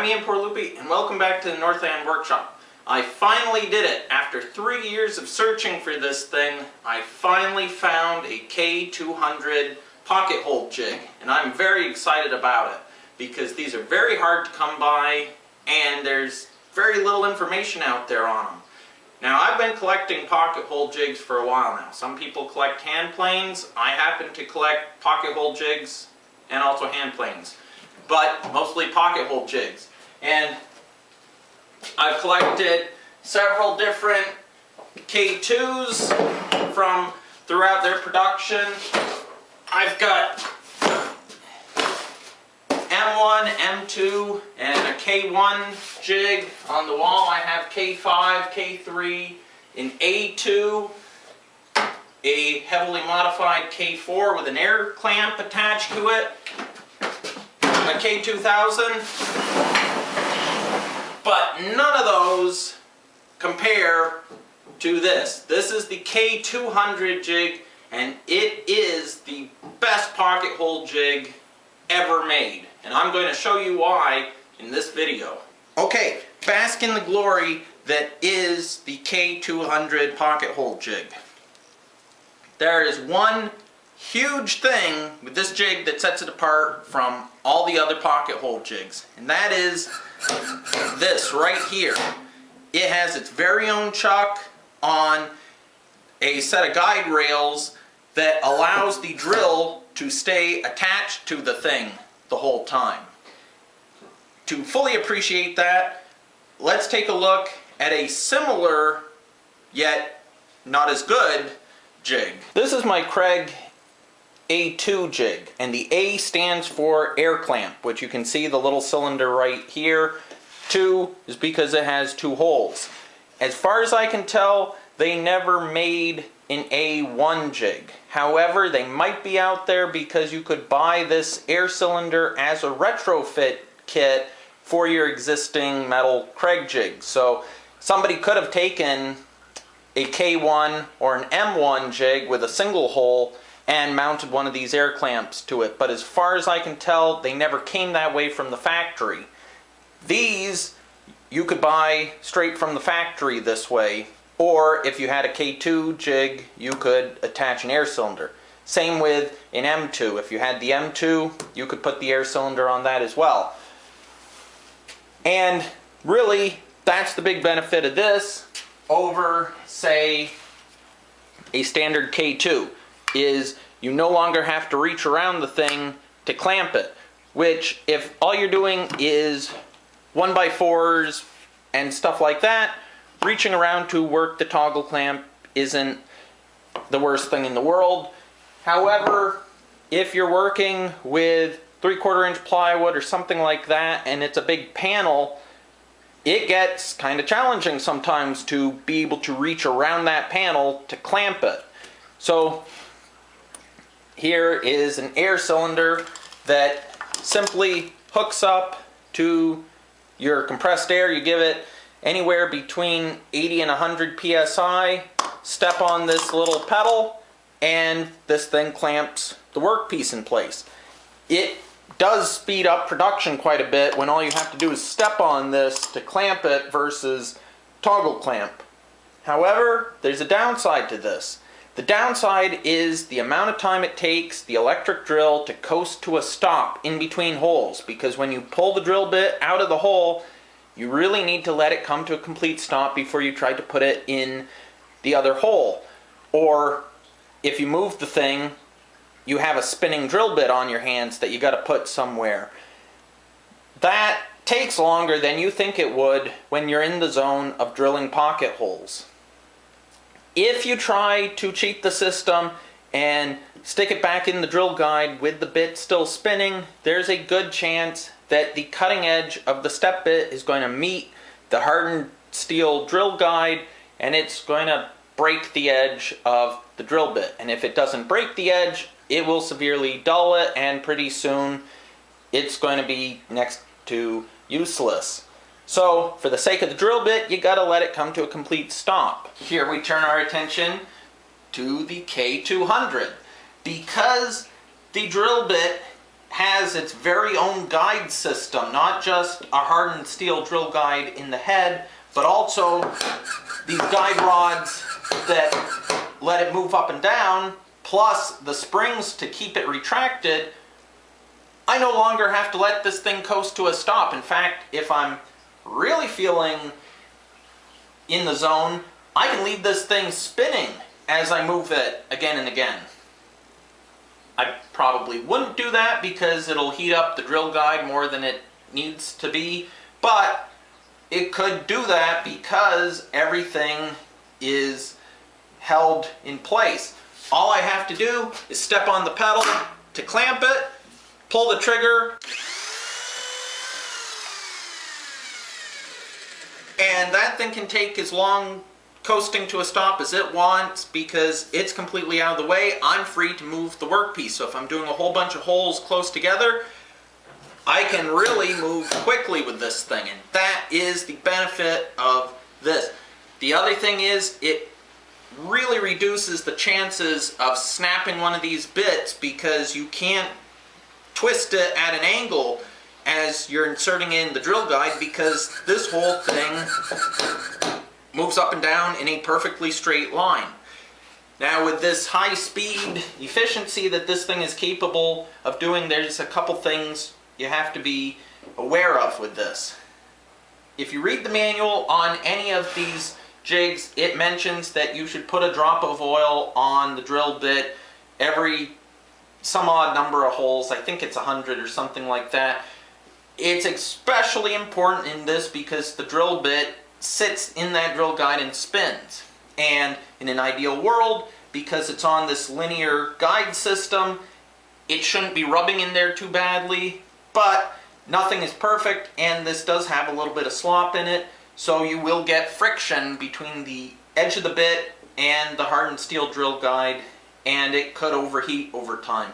I'm Iain and welcome back to the Northland workshop. I finally did it. After 3 years of searching for this thing, I finally found a K200 pocket hole jig, and I'm very excited about it because these are very hard to come by and there's very little information out there on them. Now, I've been collecting pocket hole jigs for a while now. Some people collect hand planes. I happen to collect pocket hole jigs and also hand planes, but mostly pocket hole jigs. And I've collected several different K2s from throughout their production. I've got M1, M2, and a K1 jig. On the wall I have K5, K3, an A2, a heavily modified K4 with an air clamp attached to it, a K200, but none of those compare to this. This is the K200 jig, and it is the best pocket hole jig ever made. And I'm going to show you why in this video. Okay, bask in the glory that is the K200 pocket hole jig. There is one huge thing with this jig that sets it apart from all the other pocket hole jigs, and that is this right here. It has its very own chuck on a set of guide rails that allows the drill to stay attached to the thing the whole time. To fully appreciate that, let's take a look at a similar yet not as good jig. This is my Kreg A2 jig, and the A stands for air clamp, which you can see the little cylinder right here. 2 is because it has 2 holes. As far as I can tell, they never made an A1 jig. However, they might be out there because you could buy this air cylinder as a retrofit kit for your existing metal Kreg jig. So somebody could have taken a K1 or an M1 jig with a single hole and mounted one of these air clamps to it. But as far as I can tell, they never came that way from the factory. These you could buy straight from the factory this way. Or if you had a K2 jig, you could attach an air cylinder. Same with an M2. If you had the M2, you could put the air cylinder on that as well. And really, that's the big benefit of this over, say, a standard K2, is you no longer have to reach around the thing to clamp it. Which, if all you're doing is 1x4s and stuff like that, reaching around to work the toggle clamp isn't the worst thing in the world. However, if you're working with 3/4 inch plywood or something like that and it's a big panel, it gets kind of challenging sometimes to be able to reach around that panel to clamp it. So here is an air cylinder that simply hooks up to your compressed air. You give it anywhere between 80 and 100 psi, step on this little pedal, and this thing clamps the workpiece in place. It does speed up production quite a bit when all you have to do is step on this to clamp it versus toggle clamp. However, there's a downside to this. The downside is the amount of time it takes the electric drill to coast to a stop in between holes, because when you pull the drill bit out of the hole, you really need to let it come to a complete stop before you try to put it in the other hole. Or if you move the thing, you have a spinning drill bit on your hands that you got to put somewhere. That takes longer than you think it would when you're in the zone of drilling pocket holes. If you try to cheat the system and stick it back in the drill guide with the bit still spinning, there's a good chance that the cutting edge of the step bit is going to meet the hardened steel drill guide, and it's going to break the edge of the drill bit. And if it doesn't break the edge, it will severely dull it, and pretty soon it's going to be next to useless. So for the sake of the drill bit, you got to let it come to a complete stop. Here we turn our attention to the K200. Because the drill bit has its very own guide system, not just a hardened steel drill guide in the head, but also these guide rods that let it move up and down, plus the springs to keep it retracted. I no longer have to let this thing coast to a stop. In fact, if I'm really feeling in the zone, I can leave this thing spinning as I move it again and again. I probably wouldn't do that because it'll heat up the drill guide more than it needs to be, but it could do that because everything is held in place. All I have to do is step on the pedal to clamp it, pull the trigger, and that thing can take as long coasting to a stop as it wants because it's completely out of the way. I'm free to move the workpiece. So if I'm doing a whole bunch of holes close together, I can really move quickly with this thing, and that is the benefit of this. The other thing is it really reduces the chances of snapping one of these bits because you can't twist it at an angle as you're inserting in the drill guide because this whole thing moves up and down in a perfectly straight line. Now with this high speed efficiency that this thing is capable of doing, there's a couple things you have to be aware of with this. If you read the manual on any of these jigs, it mentions that you should put a drop of oil on the drill bit every some odd number of holes. I think it's 100 or something like that. It's especially important in this because the drill bit sits in that drill guide and spins. And in an ideal world, because it's on this linear guide system, it shouldn't be rubbing in there too badly, but nothing is perfect, and this does have a little bit of slop in it, so you will get friction between the edge of the bit and the hardened steel drill guide, and it could overheat over time.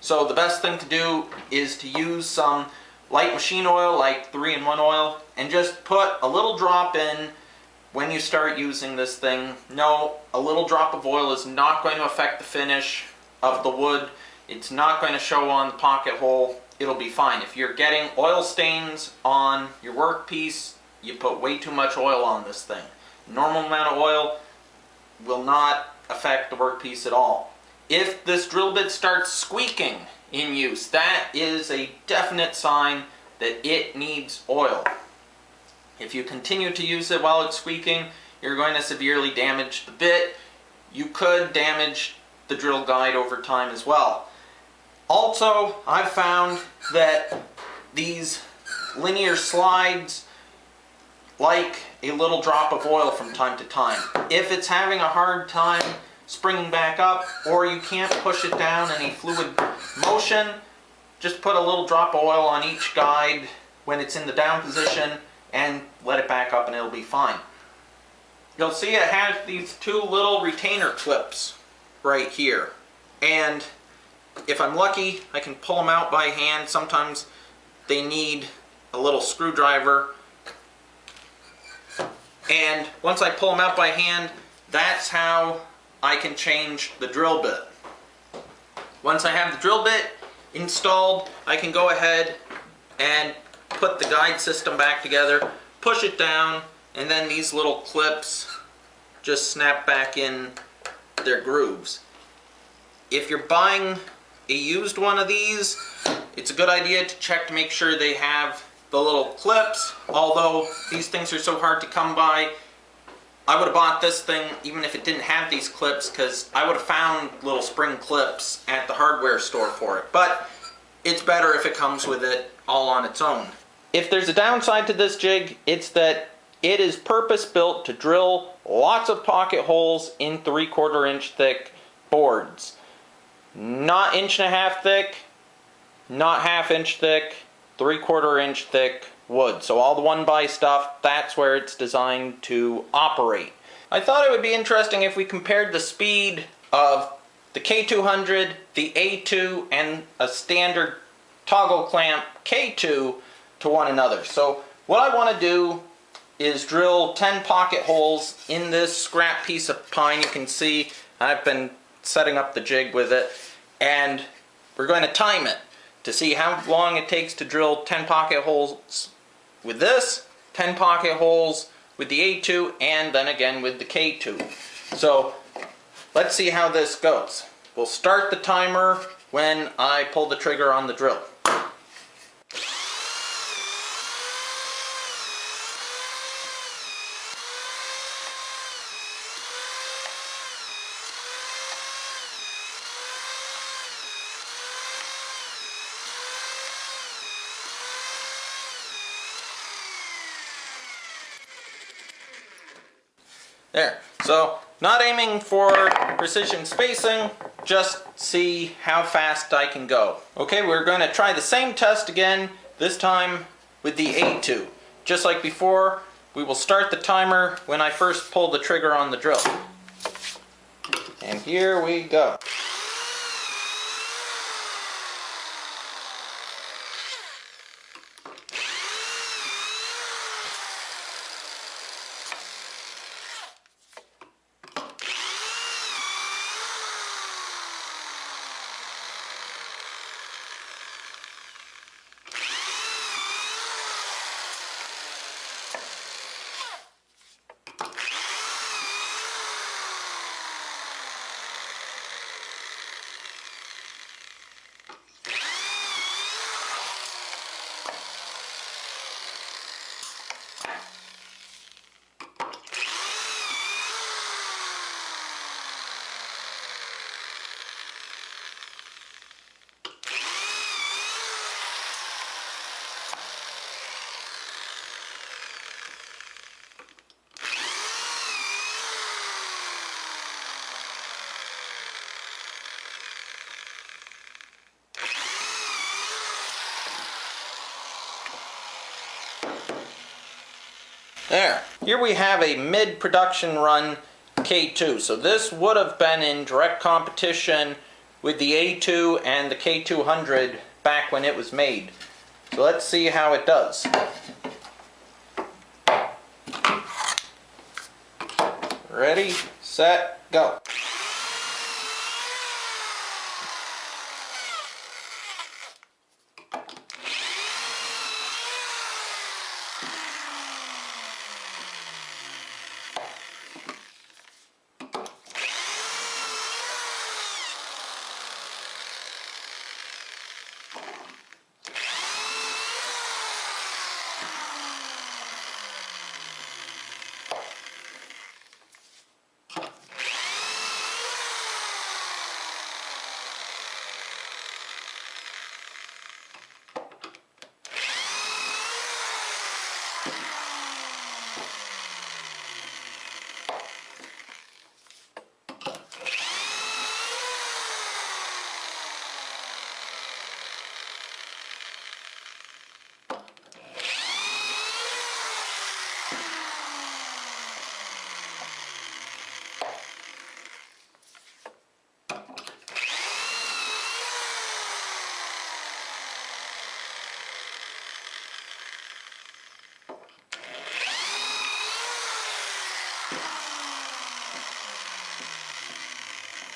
So the best thing to do is to use some light machine oil, like 3-in-1 oil, and just put a little drop in when you start using this thing. No, a little drop of oil is not going to affect the finish of the wood. It's not going to show on the pocket hole. It'll be fine. If you're getting oil stains on your workpiece, you put way too much oil on this thing. Normal amount of oil will not affect the workpiece at all. If this drill bit starts squeaking in use, that is a definite sign that it needs oil. If you continue to use it while it's squeaking, you're going to severely damage the bit. You could damage the drill guide over time as well. Also, I've found that these linear slides like a little drop of oil from time to time. If it's having a hard time springing back up, or you can't push it down in a fluid motion, just put a little drop of oil on each guide when it's in the down position and let it back up and it'll be fine. You'll see it has these two little retainer clips right here, and if I'm lucky I can pull them out by hand. Sometimes they need a little screwdriver, and once I pull them out by hand, that's how I can change the drill bit. Once I have the drill bit installed, I can go ahead and put the guide system back together, push it down, and then these little clips just snap back in their grooves. If you're buying a used one of these, it's a good idea to check to make sure they have the little clips. Although these things are so hard to come by, I would have bought this thing even if it didn't have these clips, because I would have found little spring clips at the hardware store for it. But it's better if it comes with it all on its own. If there's a downside to this jig, it's that it is purpose built to drill lots of pocket holes in 3/4 inch thick boards. Not 1.5 inch thick, not 1/2 inch thick, 3/4 inch thick wood. So all the 1x stuff, that's where it's designed to operate. I thought it would be interesting if we compared the speed of the K200, the A2, and a standard toggle clamp K2 to one another. So what I want to do is drill 10 pocket holes in this scrap piece of pine. You can see I've been setting up the jig with it, and we're going to time it. to see how long it takes to drill 10 pocket holes with this, 10 pocket holes with the A2, and then again with the K2. So let's see how this goes. We'll start the timer when I pull the trigger on the drill. There. So, not aiming for precision spacing, just see how fast I can go. Okay, we're going to try the same test again, this time with the A2. Just like before, we will start the timer when I first pull the trigger on the drill. And here we go. There. Here we have a mid-production run K2. So this would have been in direct competition with the A2 and the K200 back when it was made. So let's see how it does. Ready, set, go.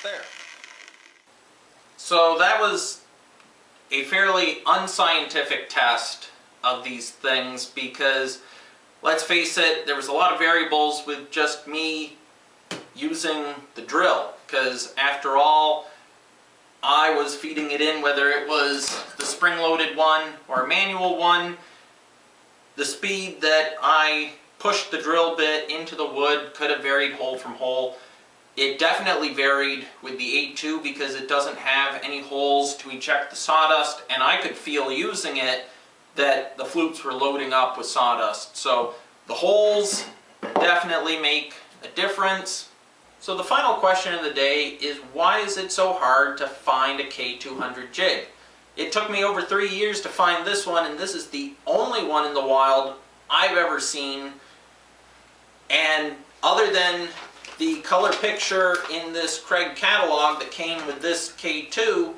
There. So that was a fairly unscientific test of these things because, let's face it, there was a lot of variables with just me using the drill, because after all, I was feeding it in, whether it was the spring-loaded one or a manual one. The speed that I pushed the drill bit into the wood could have varied hole from hole. It definitely varied with the A2 because it doesn't have any holes to eject the sawdust, and I could feel using it that the flutes were loading up with sawdust. So the holes definitely make a difference. So the final question of the day is, why is it so hard to find a K200 jig? It took me over 3 years to find this one, and this is the only one in the wild I've ever seen. And other than the color picture in this Kreg catalog that came with this K2,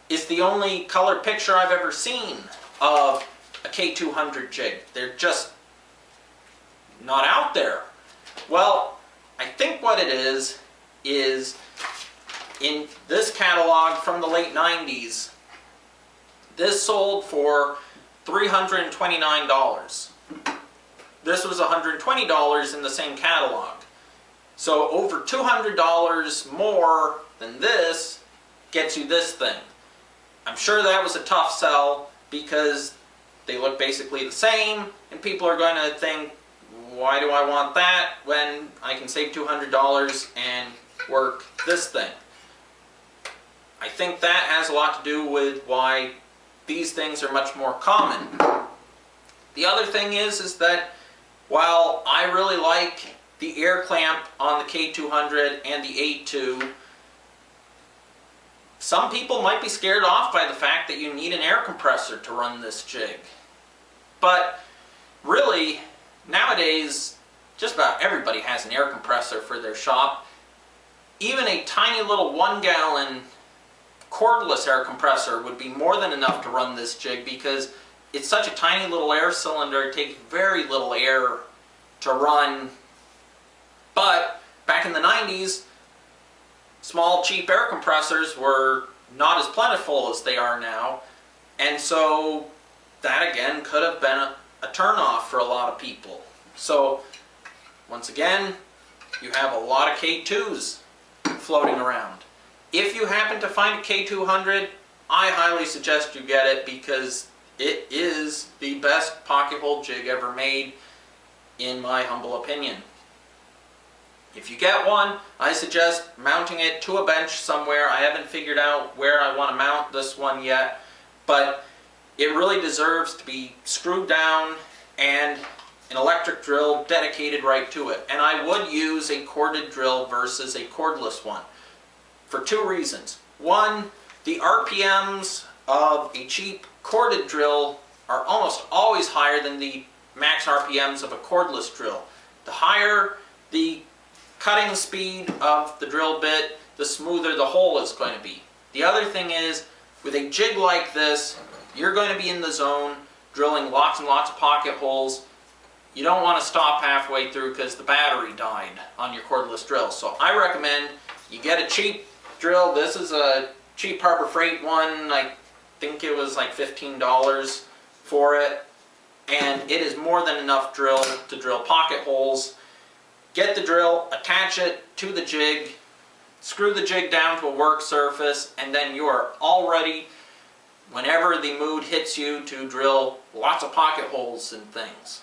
is the only color picture I've ever seen of a K200 jig. They're just not out there. Well, I think what it is in this catalog from the late 90s, This sold for $329. This was $120 in the same catalog. So over $200 more than this gets you this thing. I'm sure that was a tough sell because they look basically the same and people are going to think, why do I want that when I can save $200 and work this thing? I think that has a lot to do with why these things are much more common. The other thing is that while I really like the air clamp on the K200 and the A2, some people might be scared off by the fact that you need an air compressor to run this jig. But really, nowadays, just about everybody has an air compressor for their shop. Even a tiny little 1-gallon cordless air compressor would be more than enough to run this jig because it's such a tiny little air cylinder, it takes very little air to run. But back in the 90s, small cheap air compressors were not as plentiful as they are now, and so that again could have been a turnoff for a lot of people. So once again, you have a lot of K2s floating around. If you happen to find a K200, I highly suggest you get it because it is the best pocket hole jig ever made, in my humble opinion. If you get one, I suggest mounting it to a bench somewhere. I haven't figured out where I want to mount this one yet, but it really deserves to be screwed down and an electric drill dedicated right to it. And I would use a corded drill versus a cordless one for two reasons. One, the RPMs of a cheap corded drill are almost always higher than the max RPMs of a cordless drill. The higher the cutting speed of the drill bit, the smoother the hole is going to be. The other thing is, with a jig like this, you're going to be in the zone drilling lots and lots of pocket holes. You don't want to stop halfway through because the battery died on your cordless drill. So I recommend you get a cheap drill. This is a cheap Harbor Freight one. I think it was like $15 for it. And it is more than enough drill to drill pocket holes. Get the drill, attach it to the jig, screw the jig down to a work surface, and then you are all ready whenever the mood hits you to drill lots of pocket holes and things.